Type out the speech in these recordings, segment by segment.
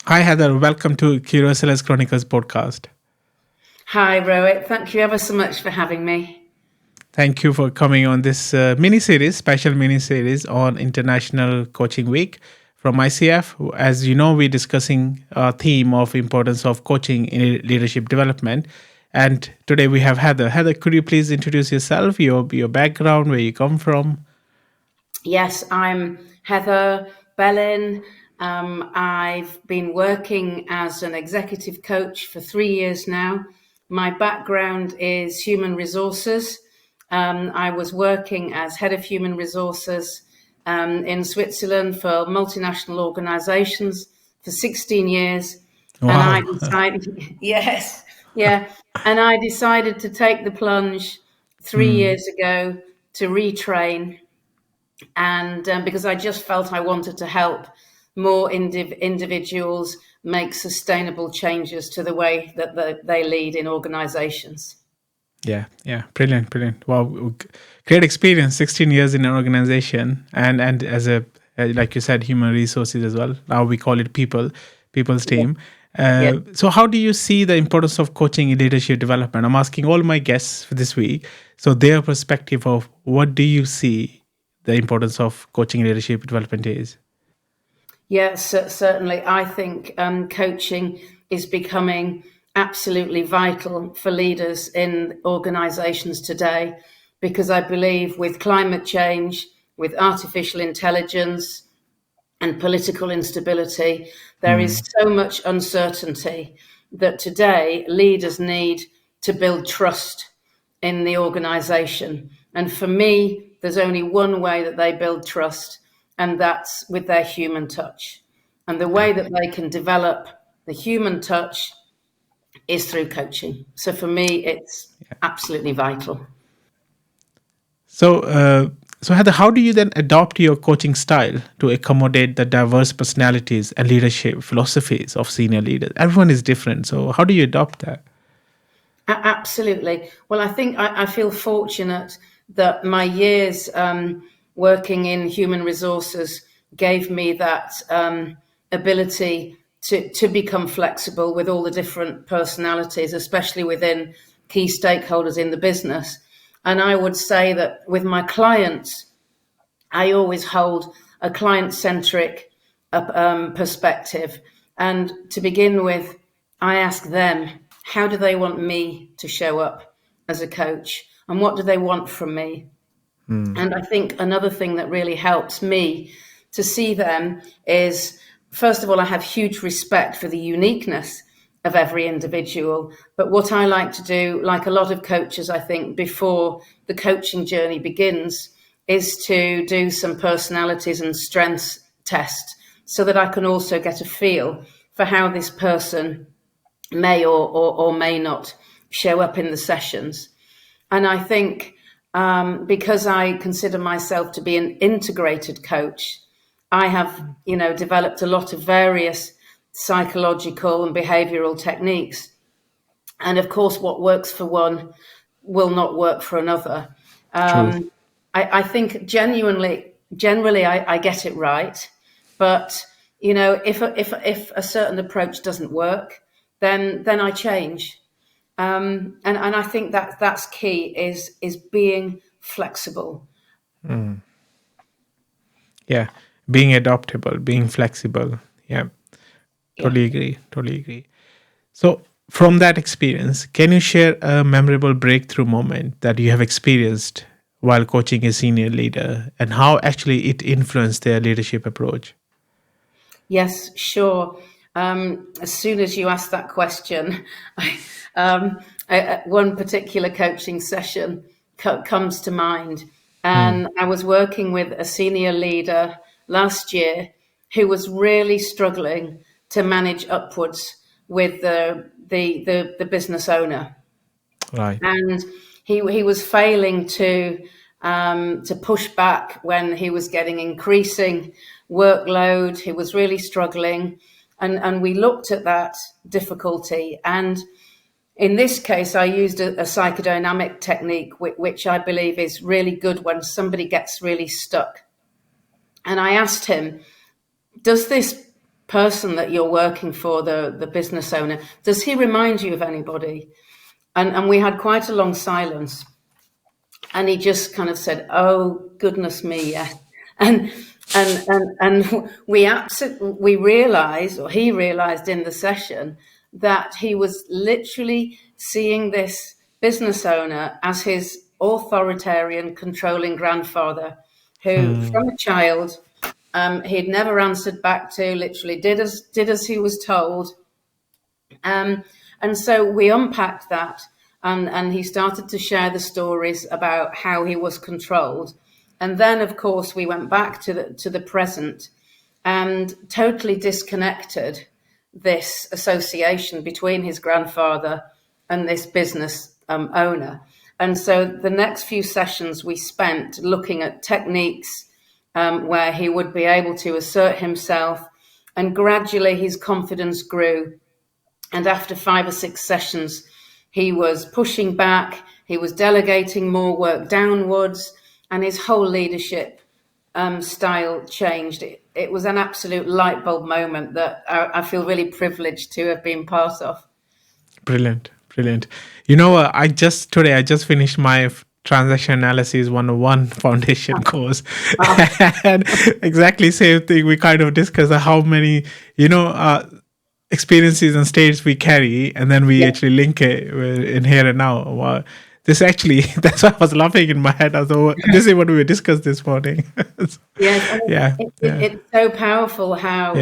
Hi, Heather. Welcome to Curious Chronicles podcast. Hi, Rohit. Thank you ever so much for having me. Thank you for coming on this special mini series on International Coaching Week from ICF. As you know, we're discussing a theme of importance of coaching in leadership development. And today we have Heather. Heather, could you please introduce yourself, your background, where you come from? Yes, I'm Heather Bellin. I've been working as an executive coach for 3 years now. My background is human resources. I was working as head of human resources in Switzerland for multinational organizations for 16 years. And I Wow. decided, yes, yeah. And I decided to take the plunge 3 years ago to retrain and because I just felt I wanted to help more individuals make sustainable changes to the way that they lead in organizations. Yeah. Brilliant. Wow, great experience. 16 years in an organization, and as a like you said, human resources as well. Now we call it people's Yeah. team. Yeah. So how do you see the importance of coaching in leadership development? I'm asking all my guests for this week, so their perspective of what do you see the importance of coaching in leadership development is. Yes, certainly. I think coaching is becoming absolutely vital for leaders in organizations today because I believe with climate change, with artificial intelligence, and political instability, there is so much uncertainty that today leaders need to build trust in the organization. And for me, there's only one way that they build trust, and that's with their human touch. And the Yeah. way that they can develop the human touch is through coaching. So for me, it's absolutely vital. So, so Heather, how do you then adopt your coaching style to accommodate the diverse personalities and leadership philosophies of senior leaders? Everyone is different. So, how do you adopt that? Absolutely. Well, I think I feel fortunate that my years working in human resources gave me that ability to become flexible with all the different personalities, especially within key stakeholders in the business. And I would say that with my clients, I always hold a client centric perspective. And to begin with, I ask them, how do they want me to show up as a coach? And what do they want from me? And I think another thing that really helps me to see them is, first of all, I have huge respect for the uniqueness of every individual. But what I like to do, like a lot of coaches, I think, before the coaching journey begins, is to do some personalities and strengths test so that I can also get a feel for how this person may or may not show up in the sessions. And I think because I consider myself to be an integrated coach, I have, developed a lot of various psychological and behavioral techniques. And of course, what works for one will not work for another. True. I think generally, I get it right. But, if a certain approach doesn't work, then I change. And I think that's key is being flexible. Yeah. Being adaptable, being flexible. Yeah. Yeah. Totally agree. So, from that experience, can you share a memorable breakthrough moment that you have experienced while coaching a senior leader and how actually it influenced their leadership approach? Yes, sure. As soon as you asked that question, um, one particular coaching session comes to mind. And I was working with a senior leader last year who was really struggling to manage upwards with the business owner. Right. And he was failing to push back when he was getting increasing workload. He was really struggling, and we looked at that difficulty. And in this case, I used a psychodynamic technique, which I believe is really good when somebody gets really stuck. And I asked him, "Does this person that you're working for, the business owner, does he remind you of anybody? And we had quite a long silence. And he just kind of said, "Oh goodness me, yes." And we realized, or he realized in the session, that he was literally seeing this business owner as his authoritarian, controlling grandfather, who, from a child, he'd never answered back to. Literally, did as he was told. And so we unpacked that, and he started to share the stories about how he was controlled. And then, of course, we went back to the present and totally disconnected this association between his grandfather and this business owner. And so the next few sessions we spent looking at techniques where he would be able to assert himself, and gradually his confidence grew. And after 5 or 6 sessions, he was pushing back, he was delegating more work downwards, and his whole leadership style changed. It was an absolute light bulb moment that I feel really privileged to have been part of. Brilliant, brilliant. I just finished my transaction analysis 101 foundation course, and exactly same thing. We kind of discussed how many experiences and states we carry, and then we actually link it in here and now. Wow. This actually, that's why I was laughing in my head. I thought, this is what we discussed this morning. Yes, it's so powerful how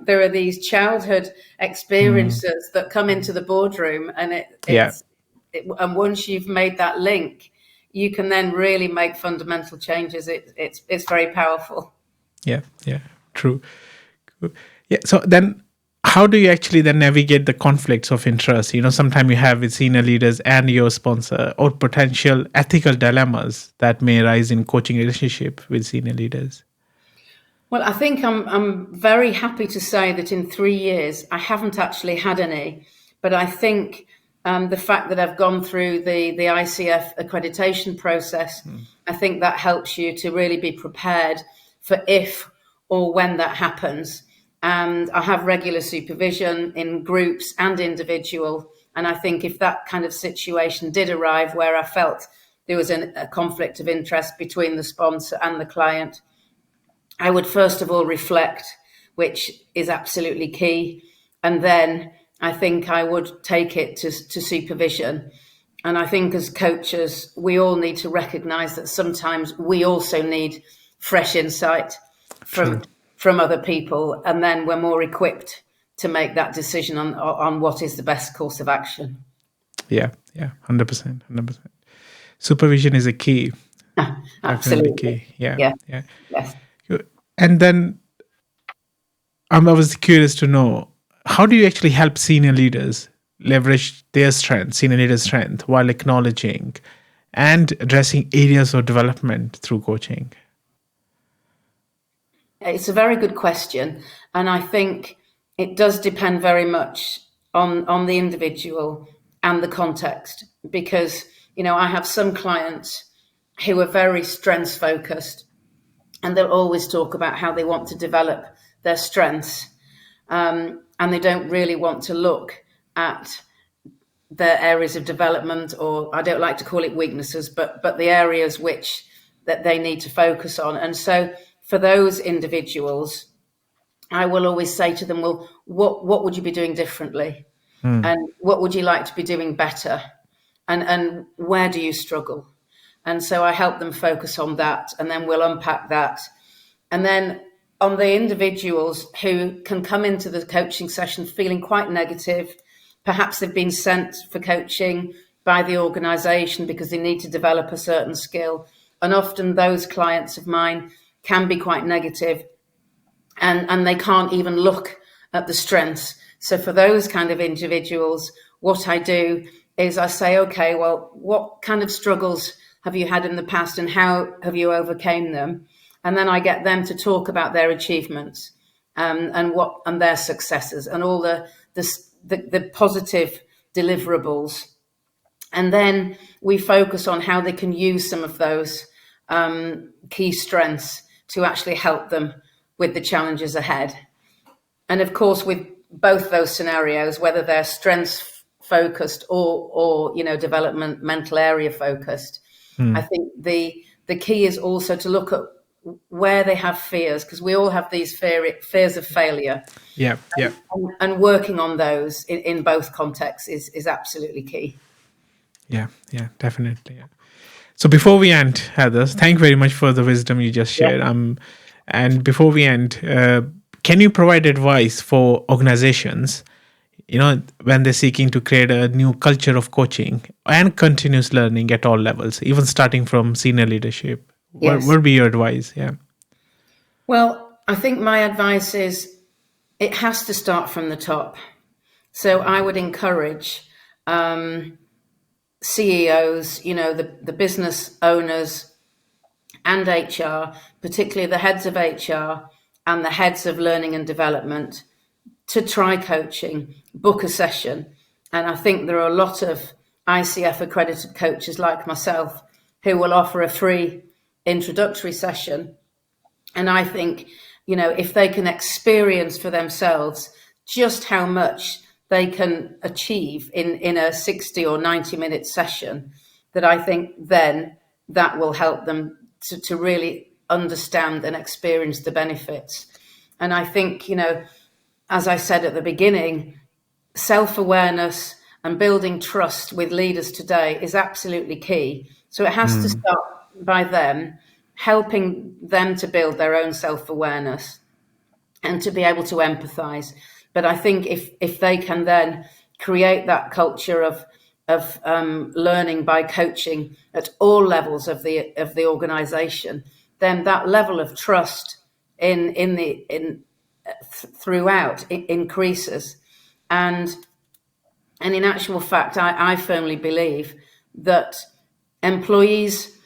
there are these childhood experiences that come into the boardroom, and and once you've made that link, you can then really make fundamental changes. It's very powerful. Yeah, true. Yeah. So then, how do you actually then navigate the conflicts of interest? Sometimes you have with senior leaders and your sponsor, or potential ethical dilemmas that may arise in coaching relationship with senior leaders. Well, I think I'm very happy to say that in 3 years I haven't actually had any, but I think the fact that I've gone through the ICF accreditation process, I think that helps you to really be prepared for if or when that happens. And I have regular supervision in groups and individual. And I think if that kind of situation did arrive where I felt there was a conflict of interest between the sponsor and the client, I would first of all reflect, which is absolutely key. And then I think I would take it to supervision. And I think as coaches, we all need to recognize that sometimes we also need fresh insight from other people, and then we're more equipped to make that decision on what is the best course of action. Yeah, 100%. Supervision is a key. Absolutely. Key. Yeah. Yes. And then I was curious to know, how do you actually help senior leaders leverage their senior leaders' strength, while acknowledging and addressing areas of development through coaching? It's a very good question. And I think it does depend very much on the individual and the context, because, I have some clients who are very strengths focused, and they'll always talk about how they want to develop their strengths. And they don't really want to look at their areas of development, or I don't like to call it weaknesses, but the areas that they need to focus on. And so for those individuals, I will always say to them, well, what would you be doing differently? And what would you like to be doing better? And where do you struggle? And so I help them focus on that, and then we'll unpack that. And then on the individuals who can come into the coaching session feeling quite negative, perhaps they've been sent for coaching by the organization because they need to develop a certain skill. And often those clients of mine can be quite negative, and they can't even look at the strengths. So for those kind of individuals, what I do is I say, okay, well, what kind of struggles have you had in the past, and how have you overcame them? And then I get them to talk about their achievements, and their successes, and all the positive deliverables. And then we focus on how they can use some of those key strengths to actually help them with the challenges ahead. And of course, with both those scenarios, whether they're strengths focused or developmental area focused, I Mm. think the key is also to look at where they have fears, because we all have these fears of failure, Yeah, yeah, and working on those in both contexts is absolutely key. yeah, yeah, definitely. Yeah. So before we end, Heather, thank you very much for the wisdom you just Yeah. shared. And before we end, can you provide advice for organizations, when they're seeking to create a new culture of coaching and continuous learning at all levels, even starting from senior leadership? What Yes. would be your advice? Yeah. Well, I think my advice is it has to start from the top. So I would encourage CEOs, the business owners and HR, particularly the heads of HR and the heads of learning and development, to try coaching, book a session. And I think there are a lot of ICF accredited coaches like myself who will offer a free introductory session. And I think, if they can experience for themselves just how much they can achieve in a 60 or 90-minute session, that I think then that will help them to really understand and experience the benefits. And I think, as I said at the beginning, self-awareness and building trust with leaders today is absolutely key. So it has to Mm. start by them, helping them to build their own self-awareness and to be able to empathize. But I think if they can then create that culture of learning by coaching at all levels of the organization, then that level of trust in throughout it increases. And in actual fact, I firmly believe that employees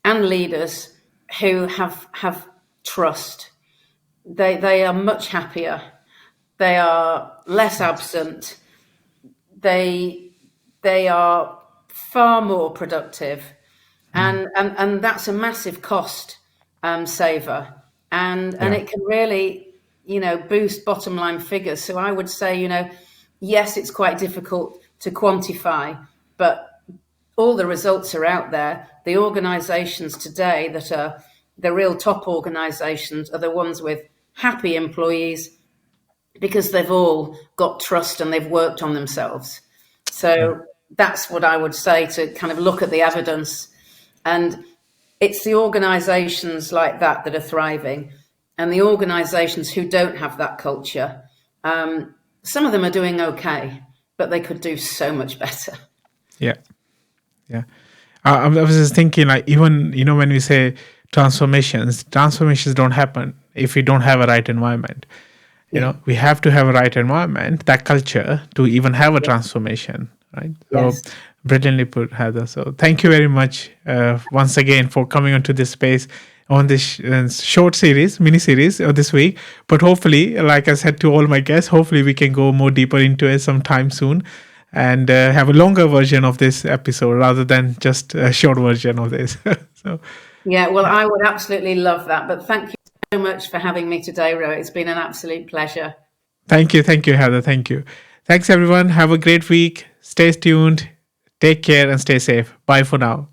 and leaders who have trust, they are much happier. They are less absent. They they are far more productive, Mm. and that's a massive cost saver, and Yeah. it can really boost bottom line figures. So I would say, yes, it's quite difficult to quantify, but all the results are out there. The organizations today that are the real top organizations are the ones with happy employees, because they've all got trust and they've worked on themselves. Yeah. So that's what I would say, to kind of look at the evidence. And it's the organizations like that that are thriving. And the organizations who don't have that culture, some of them are doing okay, but they could do so much better. Yeah. Yeah. I was just thinking, like, even, when we say transformations don't happen if we don't have a right environment. Yeah. We have to have a right environment, that culture, to even have a transformation, right? So Yes. brilliantly put, Heather. So thank you very much once again for coming onto this space on this short series, mini series of this week. But hopefully, like I said to all my guests, hopefully we can go more deeper into it sometime soon and have a longer version of this episode rather than just a short version of this. So Yeah, well, I would absolutely love that. But thank you so much for having me today, Ro. It's been an absolute pleasure. thank you, Heather. Thank you. Thanks, everyone. Have a great week. Stay tuned. Take care and stay safe. Bye for now.